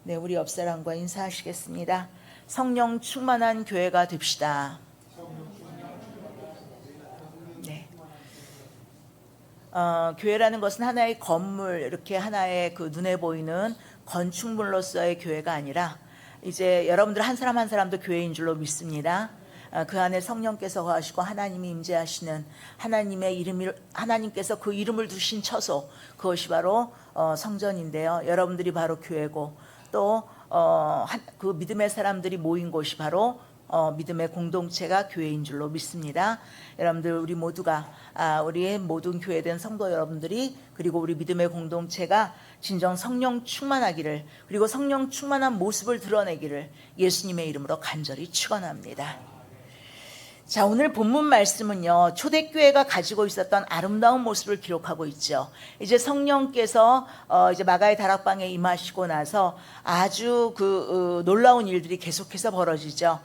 네, 우리 옆사람과 인사하시겠습니다. 성령 충만한 교회가 됩시다. 네. 교회라는 것은 하나의 건물, 이렇게 하나의 그 눈에 보이는 건축물로서의 교회가 아니라 이제 여러분들 한 사람 한 사람도 교회인 줄로 믿습니다. 그 안에 성령께서 거하시고 하나님이 임재하시는 하나님의 이름이, 하나님께서 그 이름을 두신 처소, 그것이 바로 성전인데요. 여러분들이 바로 교회고, 또 그 믿음의 사람들이 모인 곳이 바로 믿음의 공동체가 교회인 줄로 믿습니다. 여러분들, 우리 모두가 우리의 모든 교회된 성도 여러분들이, 그리고 우리 믿음의 공동체가 진정 성령 충만하기를, 그리고 성령 충만한 모습을 드러내기를 예수님의 이름으로 간절히 축원합니다. 자, 오늘 본문 말씀은요, 초대교회가 가지고 있었던 아름다운 모습을 기록하고 있죠. 이제 성령께서 이제 마가의 다락방에 임하시고 나서 아주 놀라운 일들이 계속해서 벌어지죠.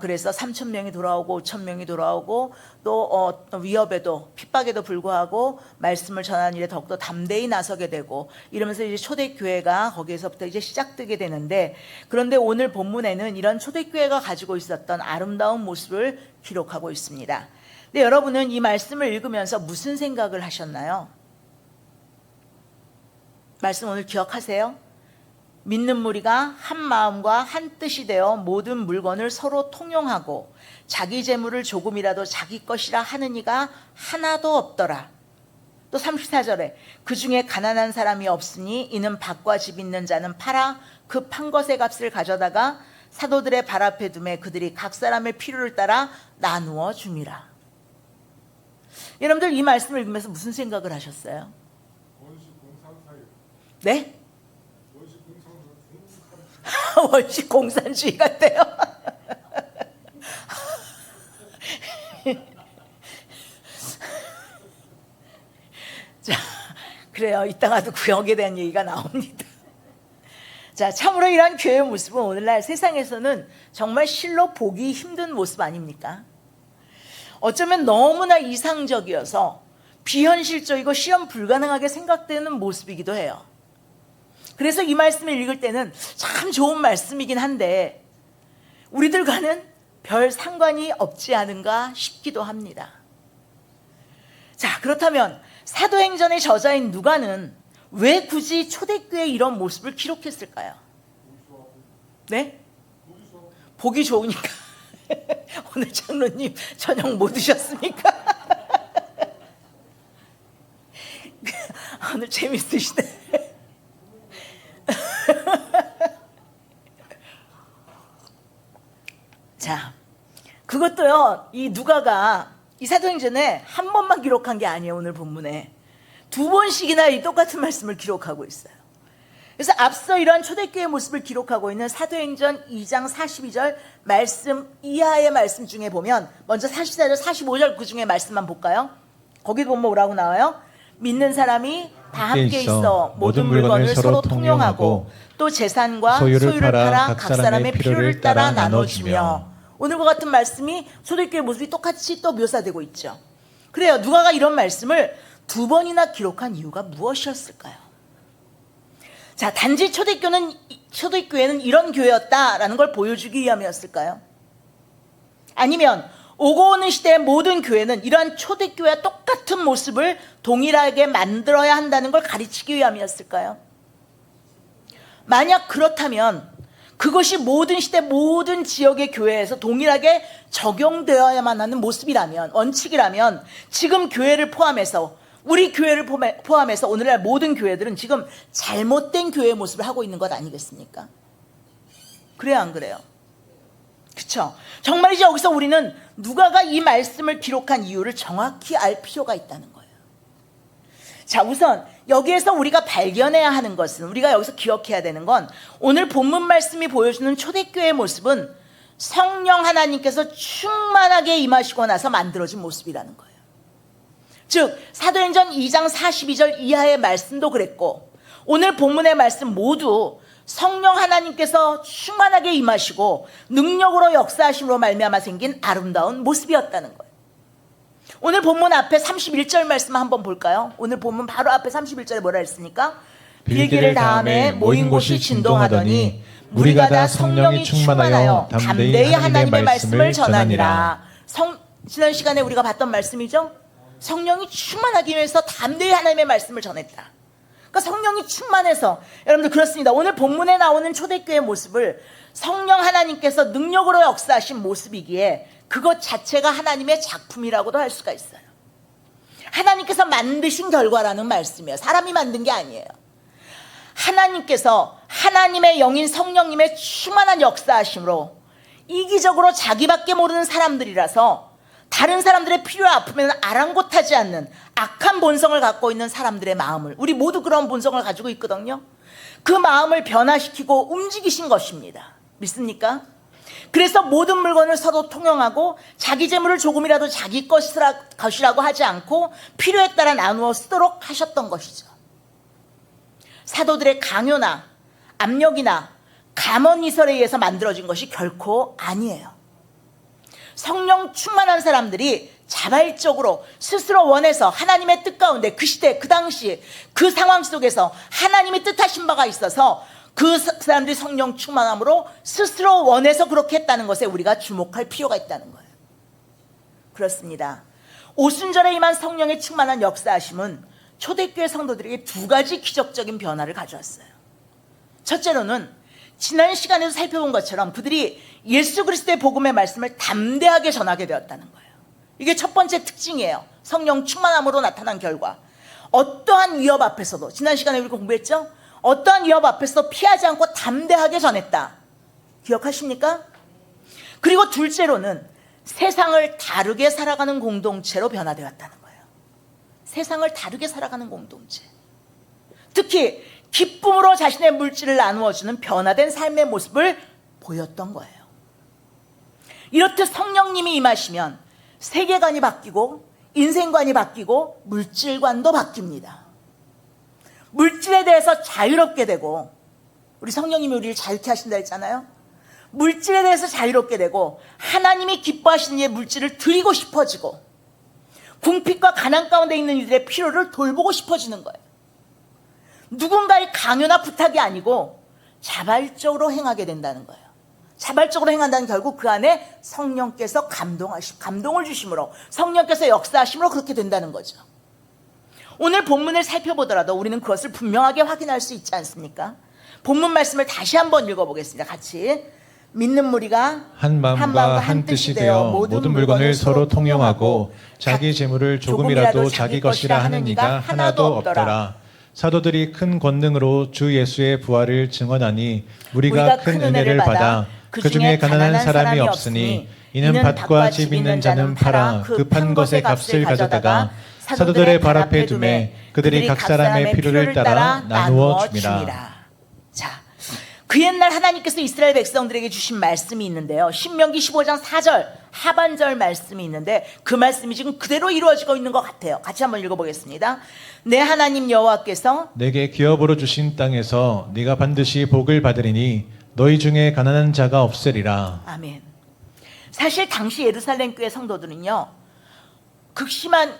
그래서 3,000명이 돌아오고 5,000명이 돌아오고, 또 위협에도 핍박에도 불구하고 말씀을 전하는 일에 더욱더 담대히 나서게 되고, 이러면서 이제 초대교회가 거기에서부터 이제 시작되게 되는데, 그런데 오늘 본문에는 이런 초대교회가 가지고 있었던 아름다운 모습을 기록하고 있습니다. 근데 여러분은 이 말씀을 읽으면서 무슨 생각을 하셨나요? 말씀 오늘 기억하세요? 믿는 무리가 한 마음과 한 뜻이 되어 모든 물건을 서로 통용하고 자기 재물을 조금이라도 자기 것이라 하는 이가 하나도 없더라. 또 34절에 그 중에 가난한 사람이 없으니 이는 밭과 집 있는 자는 팔아 그 판 것의 값을 가져다가 사도들의 발 앞에 두매 그들이 각 사람의 필요를 따라 나누어 줌이라. 여러분들, 이 말씀을 읽으면서 무슨 생각을 하셨어요? 네? 원시 공산주의 같아요. 자, 그래요. 이따가도 구역에 대한 얘기가 나옵니다. 자, 참으로 이러한 교회의 모습은 오늘날 세상에서는 정말 실로 보기 힘든 모습 아닙니까? 어쩌면 너무나 이상적이어서 비현실적이고 실현 불가능하게 생각되는 모습이기도 해요. 그래서 이 말씀을 읽을 때는 참 좋은 말씀이긴 한데 우리들과는 별 상관이 없지 않은가 싶기도 합니다. 자, 그렇다면 사도행전의 저자인 누가는 왜 굳이 초대교회의 이런 모습을 기록했을까요? 네? 보기 좋으니까. 오늘 장로님 저녁 뭐 드셨습니까? 오늘 재밌으시네. 자, 그것도요, 이 누가가 이 사도행전에 한 번만 기록한 게 아니에요. 오늘 본문에 2번씩이나 이 똑같은 말씀을 기록하고 있어요. 그래서 앞서 이러한 초대교회의 모습을 기록하고 있는 사도행전 2장 42절 말씀 이하의 말씀 중에 보면, 먼저 44절 45절 그 중에 말씀만 볼까요? 거기 보면 뭐라고 나와요? 믿는 사람이 다 함께 있어 모든 물건을 서로 통용하고 또 재산과 소유를 팔아 각 사람의 필요를 따라 나눠주며. 오늘과 같은 말씀이 초대교회의 모습이 똑같이 또 묘사되고 있죠. 그래요. 누가가 이런 말씀을 2번이나 기록한 이유가 무엇이었을까요? 자, 단지 초대교회는 이런 교회였다라는 걸 보여주기 위함이었을까요? 아니면 오고 오는 시대의 모든 교회는 이러한 초대교회와 똑같은 모습을 동일하게 만들어야 한다는 걸 가르치기 위함이었을까요? 만약 그렇다면 그것이 모든 시대 모든 지역의 교회에서 동일하게 적용되어야만 하는 모습이라면, 원칙이라면, 지금 교회를 포함해서, 우리 교회를 포함해서 오늘날 모든 교회들은 지금 잘못된 교회의 모습을 하고 있는 것 아니겠습니까? 그래요, 안 그래요? 그렇죠? 정말이지 여기서 우리는 누가가 이 말씀을 기록한 이유를 정확히 알 필요가 있다는 거예요. 자, 우선 여기에서 우리가 발견해야 하는 것은, 우리가 여기서 기억해야 되는 건, 오늘 본문 말씀이 보여주는 초대교회의 모습은 성령 하나님께서 충만하게 임하시고 나서 만들어진 모습이라는 거예요. 즉 사도행전 2장 42절 이하의 말씀도 그랬고, 오늘 본문의 말씀 모두 성령 하나님께서 충만하게 임하시고 능력으로 역사하심으로 말미암아 생긴 아름다운 모습이었다는 거예요. 오늘 본문 앞에 31절 말씀 한번 볼까요? 오늘 본문 바로 앞에 31절에 뭐라 했습니까? 빌기를 다음에 모인 곳이 진동하더니 무리가 다 성령이 충만하여 담대히 하나님의 말씀을 전하니라. 지난 시간에 우리가 봤던 말씀이죠. 성령이 충만하기 위해서 담대히 하나님의 말씀을 전했다. 그러니까 성령이 충만해서, 여러분들 그렇습니다. 오늘 본문에 나오는 초대교회의 모습을 성령 하나님께서 능력으로 역사하신 모습이기에 그것 자체가 하나님의 작품이라고도 할 수가 있어요. 하나님께서 만드신 결과라는 말씀이에요. 사람이 만든 게 아니에요. 하나님께서 하나님의 영인 성령님의 충만한 역사하심으로 이기적으로 자기밖에 모르는 사람들이라서 다른 사람들의 필요와 아픔에는 아랑곳하지 않는 악한 본성을 갖고 있는 사람들의 마음을, 우리 모두 그런 본성을 가지고 있거든요. 그 마음을 변화시키고 움직이신 것입니다. 믿습니까? 그래서 모든 물건을 서로 통용하고 자기 재물을 조금이라도 자기 것이라고 하지 않고 필요에 따라 나누어 쓰도록 하셨던 것이죠. 사도들의 강요나 압력이나 감언이설에 의해서 만들어진 것이 결코 아니에요. 성령 충만한 사람들이 자발적으로 스스로 원해서 하나님의 뜻 가운데 그 시대 그 당시 그 상황 속에서 하나님이 뜻하신 바가 있어서 그 사람들이 성령 충만함으로 스스로 원해서 그렇게 했다는 것에 우리가 주목할 필요가 있다는 거예요. 그렇습니다. 오순절에 임한 성령의 충만한 역사하심은 초대교회 성도들에게 두 가지 기적적인 변화를 가져왔어요. 첫째로는 지난 시간에도 살펴본 것처럼 그들이 예수 그리스도의 복음의 말씀을 담대하게 전하게 되었다는 거예요. 이게 첫 번째 특징이에요. 성령 충만함으로 나타난 결과. 어떠한 위협 앞에서도, 지난 시간에 우리가 공부했죠? 어떠한 위협 앞에서도 피하지 않고 담대하게 전했다. 기억하십니까? 그리고 둘째로는 세상을 다르게 살아가는 공동체로 변화되었다는 거예요. 세상을 다르게 살아가는 공동체. 특히 기쁨으로 자신의 물질을 나누어주는 변화된 삶의 모습을 보였던 거예요. 이렇듯 성령님이 임하시면 세계관이 바뀌고 인생관이 바뀌고 물질관도 바뀝니다. 물질에 대해서 자유롭게 되고, 우리 성령님이 우리를 자유케 하신다 했잖아요. 물질에 대해서 자유롭게 되고 하나님이 기뻐하시는 이의 물질을 드리고 싶어지고 궁핍과 가난 가운데 있는 이들의 필요를 돌보고 싶어지는 거예요. 누군가의 강요나 부탁이 아니고 자발적으로 행하게 된다는 거예요. 자발적으로 행한다는 결국 그 안에 성령께서 감동을 주심으로, 성령께서 역사하심으로 그렇게 된다는 거죠. 오늘 본문을 살펴보더라도 우리는 그것을 분명하게 확인할 수 있지 않습니까? 본문 말씀을 다시 한번 읽어보겠습니다. 같이. 믿는 무리가 한 마음과 한 뜻이 되어 모든 물건을 서로 통용하고 자기 재물을 조금이라도 자기 것이라 하는 이가 하나도 없더라. 사도들이 큰 권능으로 주 예수의 부활을 증언하니 무리가 큰 은혜를 받아 그 중에 가난한 사람이 없으니 이는 밭과 집 있는 자는 팔아 그 판 것의 값을 가져다가 사도들의 발 앞에 두매 그들이 각 사람의 필요를 따라 나누어 줍니다. 자, 그 옛날 하나님께서 이스라엘 백성들에게 주신 말씀이 있는데요. 신명기 15장 4절 하반절 말씀이 있는데 그 말씀이 지금 그대로 이루어지고 있는 것 같아요. 같이 한번 읽어보겠습니다. 내 하나님 여호와께서 내게 기업으로 주신 땅에서 네가 반드시 복을 받으리니 너희 중에 가난한 자가 없으리라. 아멘. 사실 당시 예루살렘 교회 성도들은요, 극심한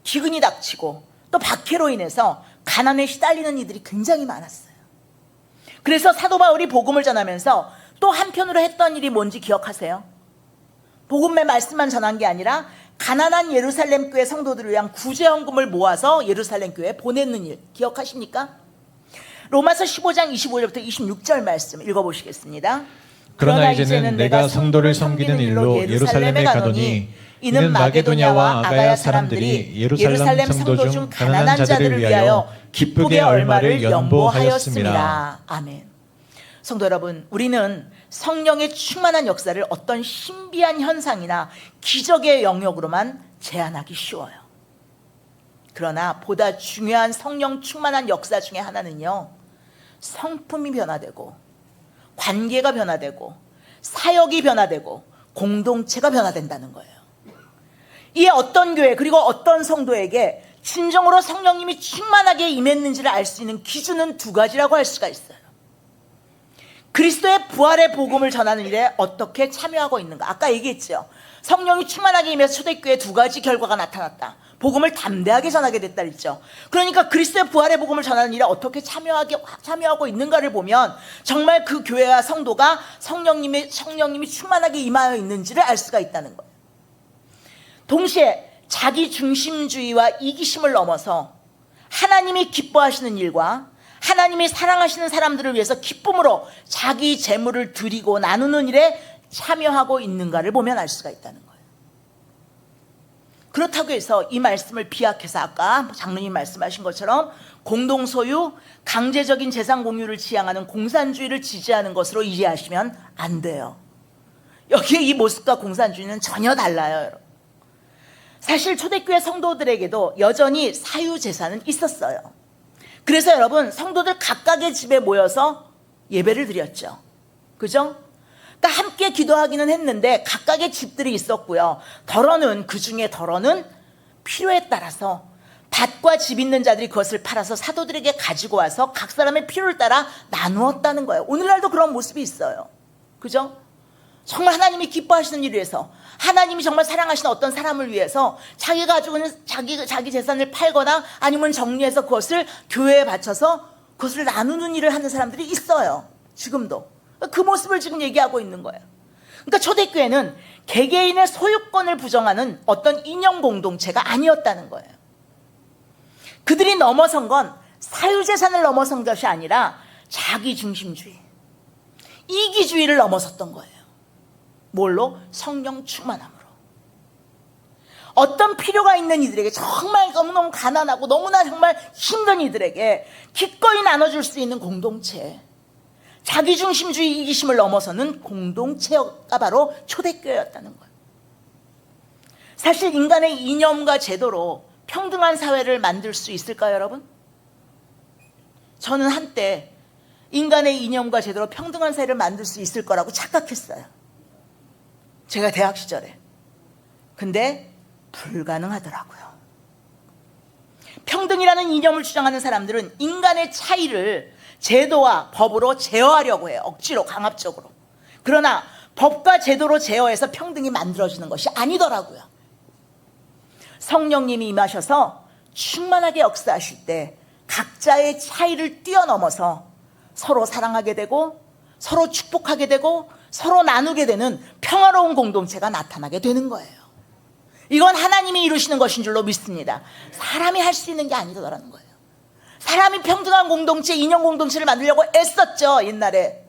기근이 닥치고 또 박해로 인해서 가난에 시달리는 이들이 굉장히 많았어요. 그래서 사도 바울이 복음을 전하면서 또 한편으로 했던 일이 뭔지 기억하세요? 복음의 말씀만 전한 게 아니라 가난한 예루살렘 교회 성도들을 위한 구제헌금을 모아서 예루살렘 교회에 보내는 일 기억하십니까? 로마서 15장 25절부터 26절 말씀 읽어보시겠습니다. 그러나 이제는 내가 성도를 섬기는 일로 예루살렘에 가노니 이는 마게도냐와 아가야 사람들이 예루살렘 성도 중 가난한 자들을 위하여 기쁘게 얼마를 연보하였습니다. 아멘. 성도 여러분, 우리는 성령의 충만한 역사를 어떤 신비한 현상이나 기적의 영역으로만 제한하기 쉬워요. 그러나 보다 중요한 성령 충만한 역사 중에 하나는요, 성품이 변화되고 관계가 변화되고 사역이 변화되고 공동체가 변화된다는 거예요. 이에 어떤 교회 그리고 어떤 성도에게 진정으로 성령님이 충만하게 임했는지를 알 수 있는 기준은 두 가지라고 할 수가 있어요. 그리스도의 부활의 복음을 전하는 일에 어떻게 참여하고 있는가? 아까 얘기했죠. 성령이 충만하게 임해서 초대교회에 두 가지 결과가 나타났다. 복음을 담대하게 전하게 됐다 그랬죠. 그러니까 그리스도의 부활의 복음을 전하는 일에 어떻게 참여하고 있는가를 보면 정말 그 교회와 성도가 성령님이 충만하게 임하여 있는지를 알 수가 있다는 거예요. 동시에 자기 중심주의와 이기심을 넘어서 하나님이 기뻐하시는 일과 하나님이 사랑하시는 사람들을 위해서 기쁨으로 자기 재물을 드리고 나누는 일에 참여하고 있는가를 보면 알 수가 있다는 거예요. 그렇다고 해서 이 말씀을 비약해서 아까 장로님 말씀하신 것처럼 공동소유, 강제적인 재산 공유를 지향하는 공산주의를 지지하는 것으로 이해하시면 안 돼요. 여기에 이 모습과 공산주의는 전혀 달라요, 여러분. 사실 초대교회 성도들에게도 여전히 사유재산은 있었어요. 그래서 여러분, 성도들 각각의 집에 모여서 예배를 드렸죠. 그죠? 그러니까 함께 기도하기는 했는데 각각의 집들이 있었고요. 그 중에 덜어는 필요에 따라서 밭과 집 있는 자들이 그것을 팔아서 사도들에게 가지고 와서 각 사람의 필요를 따라 나누었다는 거예요. 오늘날도 그런 모습이 있어요. 그죠? 정말 하나님이 기뻐하시는 일을 위해서, 하나님이 정말 사랑하시는 어떤 사람을 위해서 자기가 가지고 있는 자기 재산을 팔거나 아니면 정리해서 그것을 교회에 바쳐서 그것을 나누는 일을 하는 사람들이 있어요. 지금도. 그 모습을 지금 얘기하고 있는 거예요. 그러니까 초대교회는 개개인의 소유권을 부정하는 어떤 이념 공동체가 아니었다는 거예요. 그들이 넘어선 건 사유재산을 넘어선 것이 아니라 자기중심주의, 이기주의를 넘어섰던 거예요. 뭘로? 성령 충만함으로. 어떤 필요가 있는 이들에게, 정말 너무너무 가난하고 너무나 정말 힘든 이들에게 기꺼이 나눠줄 수 있는 공동체, 자기중심주의 이기심을 넘어서는 공동체가 바로 초대교회였다는 거예요. 사실 인간의 이념과 제도로 평등한 사회를 만들 수 있을까요, 여러분? 저는 한때 인간의 이념과 제도로 평등한 사회를 만들 수 있을 거라고 착각했어요. 제가 대학 시절에. 근데 불가능하더라고요. 평등이라는 이념을 주장하는 사람들은 인간의 차이를 제도와 법으로 제어하려고 해요. 억지로, 강압적으로. 그러나 법과 제도로 제어해서 평등이 만들어지는 것이 아니더라고요. 성령님이 임하셔서 충만하게 역사하실 때 각자의 차이를 뛰어넘어서 서로 사랑하게 되고 서로 축복하게 되고 서로 나누게 되는 평화로운 공동체가 나타나게 되는 거예요. 이건 하나님이 이루시는 것인 줄로 믿습니다. 사람이 할 수 있는 게 아니더라는 거예요. 사람이 평등한 공동체, 인형 공동체를 만들려고 애썼죠, 옛날에.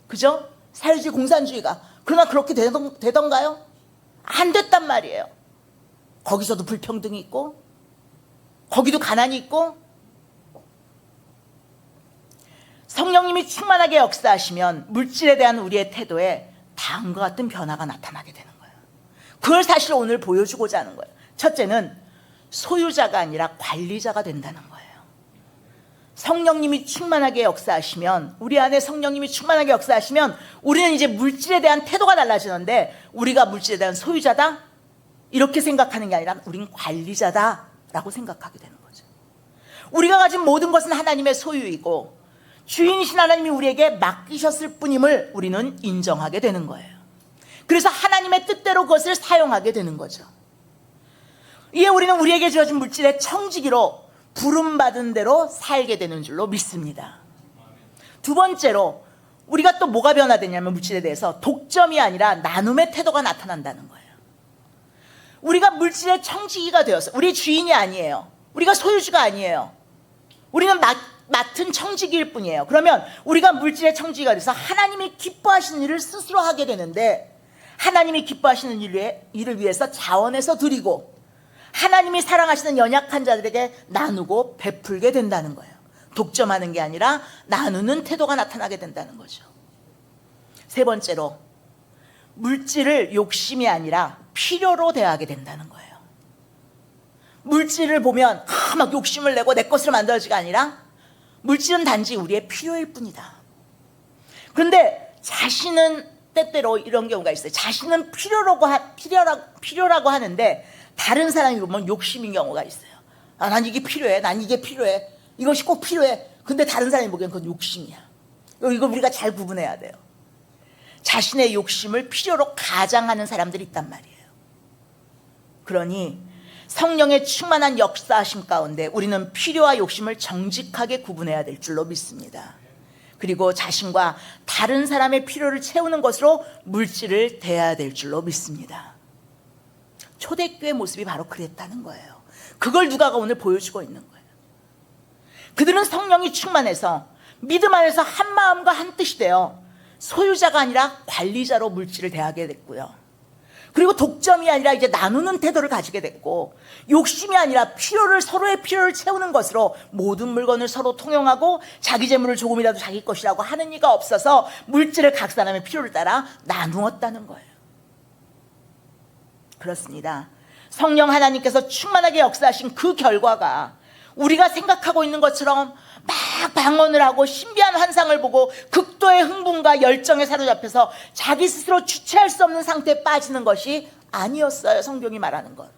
그죠? 사회주의 공산주의가. 그러나 그렇게 되던가요? 안 됐단 말이에요. 거기서도 불평등이 있고, 거기도 가난이 있고. 성령님이 충만하게 역사하시면 물질에 대한 우리의 태도에 다음과 같은 변화가 나타나게 되는 거예요. 그걸 사실 오늘 보여주고자 하는 거예요. 첫째는 소유자가 아니라 관리자가 된다는 거예요. 성령님이 충만하게 역사하시면, 우리 안에 성령님이 충만하게 역사하시면 우리는 이제 물질에 대한 태도가 달라지는데, 우리가 물질에 대한 소유자다? 이렇게 생각하는 게 아니라 우린 관리자다라고 생각하게 되는 거죠. 우리가 가진 모든 것은 하나님의 소유이고 주인이신 하나님이 우리에게 맡기셨을 뿐임을 우리는 인정하게 되는 거예요. 그래서 하나님의 뜻대로 그것을 사용하게 되는 거죠. 이에 우리는 우리에게 주어진 물질의 청지기로 부름받은 대로 살게 되는 줄로 믿습니다. 두 번째로 우리가 또 뭐가 변화되냐면, 물질에 대해서 독점이 아니라 나눔의 태도가 나타난다는 거예요. 우리가 물질의 청지기가 되어서, 우리 주인이 아니에요. 우리가 소유주가 아니에요. 우리는 맡은 청지기일 뿐이에요. 그러면 우리가 물질의 청지기가 돼서 하나님이 기뻐하시는 일을 스스로 하게 되는데, 하나님이 기뻐하시는 일을 위해서 자원해서 드리고 하나님이 사랑하시는 연약한 자들에게 나누고 베풀게 된다는 거예요. 독점하는 게 아니라 나누는 태도가 나타나게 된다는 거죠. 세 번째로, 물질을 욕심이 아니라 필요로 대하게 된다는 거예요. 물질을 보면 막 욕심을 내고 내 것으로 만들어지가 아니라, 물질은 단지 우리의 필요일 뿐이다. 그런데 자신은 때때로 이런 경우가 있어요. 자신은 필요라고 하는데 다른 사람이 보면 욕심인 경우가 있어요. 난 이게 필요해. 난 이게 필요해. 이것이 꼭 필요해. 근데 다른 사람이 보기엔 그건 욕심이야. 이거 우리가 잘 구분해야 돼요. 자신의 욕심을 필요로 가장하는 사람들이 있단 말이에요. 그러니 성령의 충만한 역사하심 가운데 우리는 필요와 욕심을 정직하게 구분해야 될 줄로 믿습니다. 그리고 자신과 다른 사람의 필요를 채우는 것으로 물질을 대해야 될 줄로 믿습니다. 초대교회 모습이 바로 그랬다는 거예요. 그걸 누가가 오늘 보여주고 있는 거예요. 그들은 성령이 충만해서 믿음 안에서 한 마음과 한 뜻이 되어 소유자가 아니라 관리자로 물질을 대하게 됐고요. 그리고 독점이 아니라 이제 나누는 태도를 가지게 됐고, 욕심이 아니라 서로의 필요를 채우는 것으로 모든 물건을 서로 통용하고 자기 재물을 조금이라도 자기 것이라고 하는 이가 없어서 물질을 각 사람의 필요를 따라 나누었다는 거예요. 그렇습니다. 성령 하나님께서 충만하게 역사하신 그 결과가 우리가 생각하고 있는 것처럼 막 방언을 하고 신비한 환상을 보고 극도의 흥분과 열정에 사로잡혀서 자기 스스로 주체할 수 없는 상태에 빠지는 것이 아니었어요. 성경이 말하는 것.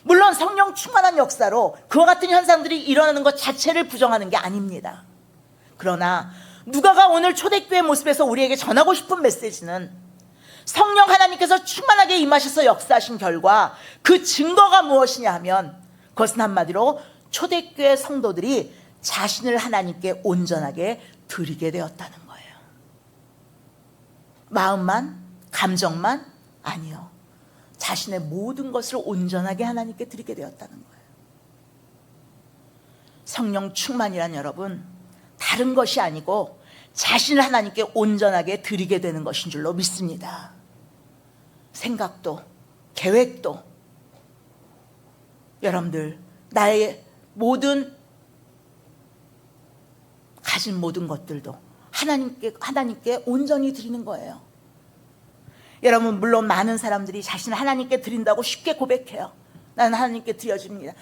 물론 성령 충만한 역사로 그와 같은 현상들이 일어나는 것 자체를 부정하는 게 아닙니다. 그러나 누가가 오늘 초대교회 모습에서 우리에게 전하고 싶은 메시지는 성령 하나님께서 충만하게 임하셔서 역사하신 결과 그 증거가 무엇이냐 하면, 그것은 한마디로 초대교회 성도들이 자신을 하나님께 온전하게 드리게 되었다는 거예요. 마음만, 감정만 아니요. 자신의 모든 것을 온전하게 하나님께 드리게 되었다는 거예요. 성령 충만이란 여러분, 다른 것이 아니고 자신을 하나님께 온전하게 드리게 되는 것인 줄로 믿습니다. 생각도, 계획도, 여러분들 나의 가진 모든 것들도 하나님께 온전히 드리는 거예요. 여러분, 물론 많은 사람들이 자신을 하나님께 드린다고 쉽게 고백해요. 나는 하나님께 드려집니다.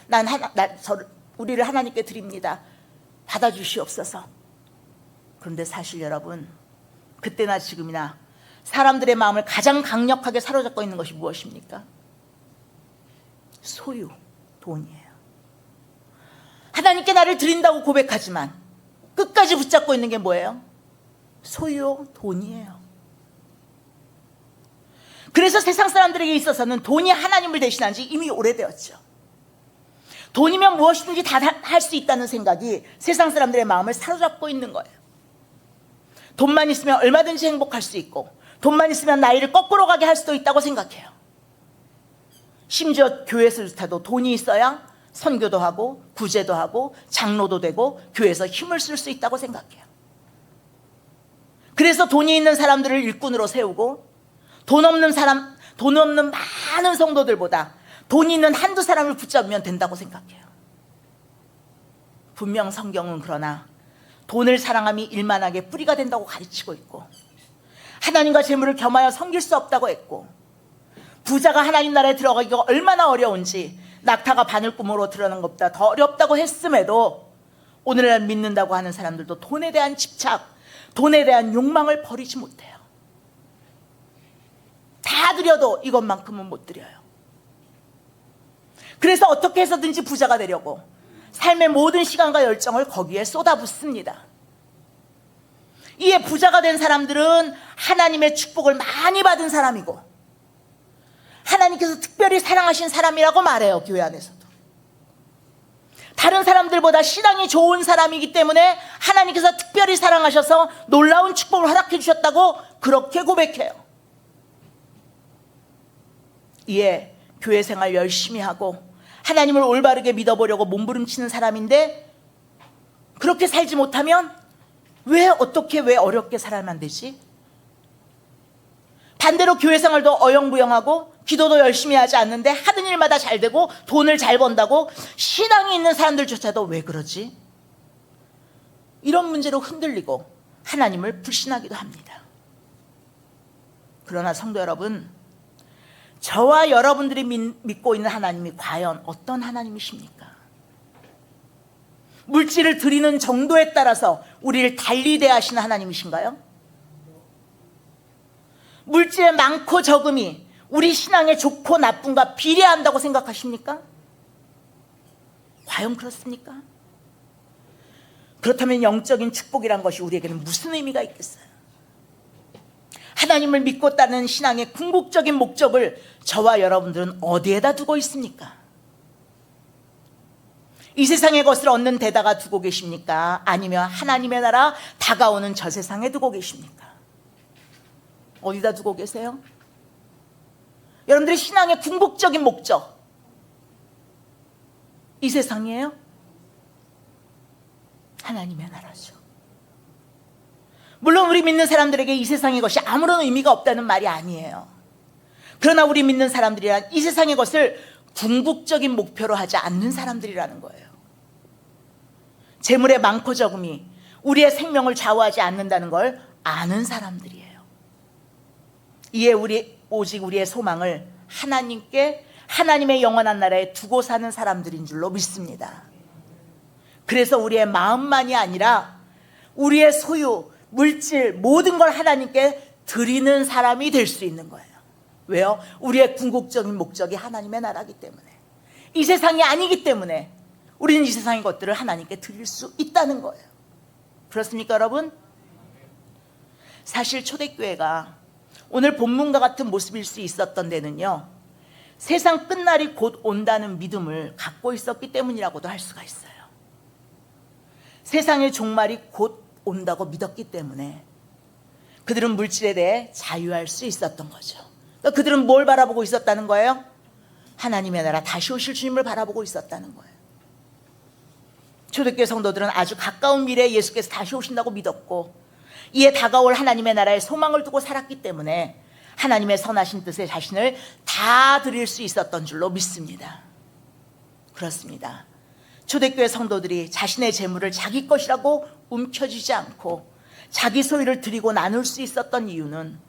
우리를 하나님께 드립니다. 받아주시옵소서. 그런데 사실 여러분, 그때나 지금이나 사람들의 마음을 가장 강력하게 사로잡고 있는 것이 무엇입니까? 소유, 돈이에요. 하나님께 나를 드린다고 고백하지만 끝까지 붙잡고 있는 게 뭐예요? 소유, 돈이에요. 그래서 세상 사람들에게 있어서는 돈이 하나님을 대신한 지 이미 오래되었죠. 돈이면 무엇이든지 다 할 수 있다는 생각이 세상 사람들의 마음을 사로잡고 있는 거예요. 돈만 있으면 얼마든지 행복할 수 있고, 돈만 있으면 나이를 거꾸로 가게 할 수도 있다고 생각해요. 심지어 교회에서조차도 돈이 있어야 선교도 하고 구제도 하고 장로도 되고 교회에서 힘을 쓸 수 있다고 생각해요. 그래서 돈이 있는 사람들을 일꾼으로 세우고, 돈 없는 많은 성도들보다 돈이 있는 한두 사람을 붙잡으면 된다고 생각해요. 분명 성경은 그러나 돈을 사랑함이 일만하게 뿌리가 된다고 가르치고 있고, 하나님과 재물을 겸하여 섬길 수 없다고 했고, 부자가 하나님 나라에 들어가기가 얼마나 어려운지 낙타가 바늘구멍으로 들어가는 것보다 더 어렵다고 했음에도 오늘날 믿는다고 하는 사람들도 돈에 대한 집착, 돈에 대한 욕망을 버리지 못해요. 다 드려도 이것만큼은 못 드려요. 그래서 어떻게 해서든지 부자가 되려고 삶의 모든 시간과 열정을 거기에 쏟아붓습니다. 이에 부자가 된 사람들은 하나님의 축복을 많이 받은 사람이고, 하나님께서 특별히 사랑하신 사람이라고 말해요. 교회 안에서도 다른 사람들보다 신앙이 좋은 사람이기 때문에 하나님께서 특별히 사랑하셔서 놀라운 축복을 허락해 주셨다고 그렇게 고백해요. 이에 교회 생활 열심히 하고 하나님을 올바르게 믿어보려고 몸부림치는 사람인데, 그렇게 살지 못하면 왜 어렵게 살아야만 되지? 반대로 교회 생활도 어영부영하고 기도도 열심히 하지 않는데 하는 일마다 잘 되고 돈을 잘 번다고 신앙이 있는 사람들조차도 왜 그러지? 이런 문제로 흔들리고 하나님을 불신하기도 합니다. 그러나 성도 여러분, 저와 여러분들이 믿고 있는 하나님이 과연 어떤 하나님이십니까? 물질을 드리는 정도에 따라서 우리를 달리 대하시는 하나님이신가요? 물질의 많고 적음이 우리 신앙의 좋고 나쁨과 비례한다고 생각하십니까? 과연 그렇습니까? 그렇다면 영적인 축복이란 것이 우리에게는 무슨 의미가 있겠어요? 하나님을 믿고 따르는 신앙의 궁극적인 목적을 저와 여러분들은 어디에다 두고 있습니까? 이 세상의 것을 얻는 데다가 두고 계십니까? 아니면 하나님의 나라 다가오는 저 세상에 두고 계십니까? 어디다 두고 계세요? 여러분들의 신앙의 궁극적인 목적, 이 세상이에요? 하나님의 나라죠. 물론 우리 믿는 사람들에게 이 세상의 것이 아무런 의미가 없다는 말이 아니에요. 그러나 우리 믿는 사람들이란 이 세상의 것을 궁극적인 목표로 하지 않는 사람들이라는 거예요. 재물의 많고 적음이 우리의 생명을 좌우하지 않는다는 걸 아는 사람들이에요. 이에 오직 우리의 소망을 하나님께, 하나님의 영원한 나라에 두고 사는 사람들인 줄로 믿습니다. 그래서 우리의 마음만이 아니라 우리의 소유, 물질, 모든 걸 하나님께 드리는 사람이 될 수 있는 거예요. 왜요? 우리의 궁극적인 목적이 하나님의 나라이기 때문에, 이 세상이 아니기 때문에 우리는 이 세상의 것들을 하나님께 드릴 수 있다는 거예요. 그렇습니까, 여러분? 사실 초대교회가 오늘 본문과 같은 모습일 수 있었던 데는요, 세상 끝날이 곧 온다는 믿음을 갖고 있었기 때문이라고도 할 수가 있어요. 세상의 종말이 곧 온다고 믿었기 때문에 그들은 물질에 대해 자유할 수 있었던 거죠. 그러니까 그들은 뭘 바라보고 있었다는 거예요? 하나님의 나라 다시 오실 주님을 바라보고 있었다는 거예요. 초대교회 성도들은 아주 가까운 미래에 예수께서 다시 오신다고 믿었고, 이에 다가올 하나님의 나라에 소망을 두고 살았기 때문에 하나님의 선하신 뜻에 자신을 다 드릴 수 있었던 줄로 믿습니다. 그렇습니다. 초대교회 성도들이 자신의 재물을 자기 것이라고 움켜쥐지 않고 자기 소유를 드리고 나눌 수 있었던 이유는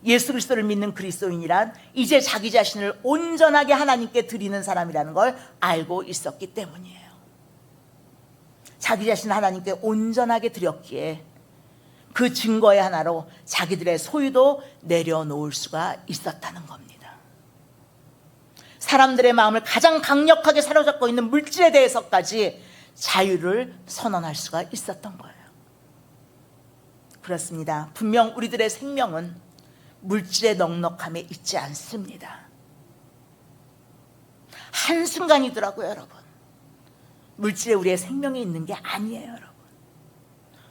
예수 그리스도를 믿는 그리스도인이란 이제 자기 자신을 온전하게 하나님께 드리는 사람이라는 걸 알고 있었기 때문이에요. 자기 자신을 하나님께 온전하게 드렸기에 그 증거의 하나로 자기들의 소유도 내려놓을 수가 있었다는 겁니다. 사람들의 마음을 가장 강력하게 사로잡고 있는 물질에 대해서까지 자유를 선언할 수가 있었던 거예요. 그렇습니다. 분명 우리들의 생명은 물질의 넉넉함에 있지 않습니다. 한순간이더라고요, 여러분. 물질에 우리의 생명이 있는 게 아니에요, 여러분.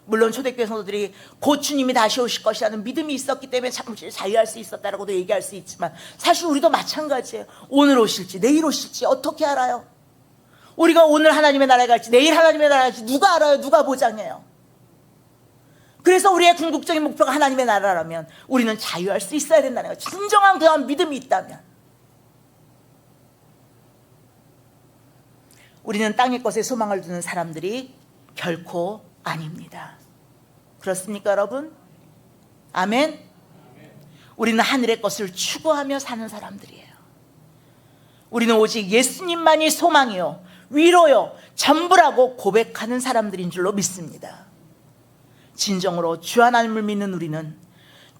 물론 초대교회 성도들이 곧 주님이 다시 오실 것이라는 믿음이 있었기 때문에 자유할 수 있었다라고도 얘기할 수 있지만, 사실 우리도 마찬가지예요. 오늘 오실지 내일 오실지 어떻게 알아요? 우리가 오늘 하나님의 나라에 갈지 내일 하나님의 나라에 갈지 누가 알아요? 누가 보장해요? 그래서 우리의 궁극적인 목표가 하나님의 나라라면 우리는 자유할 수 있어야 된다는 거예요. 진정한 그런 믿음이 있다면. 우리는 땅의 것에 소망을 두는 사람들이 결코 아닙니다. 그렇습니까, 여러분? 아멘? 우리는 하늘의 것을 추구하며 사는 사람들이에요. 우리는 오직 예수님만이 소망이요, 위로요, 전부라고 고백하는 사람들인 줄로 믿습니다. 진정으로 주 하나님을 믿는 우리는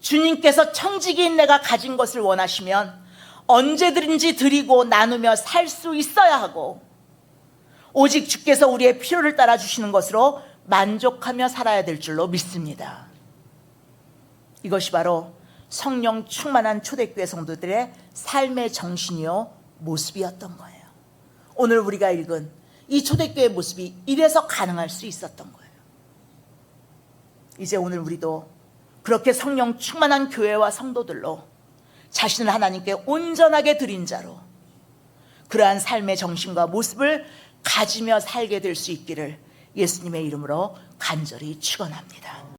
주님께서 청지기인 내가 가진 것을 원하시면 언제든지 드리고 나누며 살 수 있어야 하고, 오직 주께서 우리의 필요를 따라 주시는 것으로 만족하며 살아야 될 줄로 믿습니다. 이것이 바로 성령 충만한 초대교회 성도들의 삶의 정신이요 모습이었던 거예요. 오늘 우리가 읽은 이 초대교회의 모습이 이래서 가능할 수 있었던 거예요. 이제 오늘 우리도 그렇게 성령 충만한 교회와 성도들로 자신을 하나님께 온전하게 드린 자로 그러한 삶의 정신과 모습을 가지며 살게 될 수 있기를 예수님의 이름으로 간절히 축원합니다.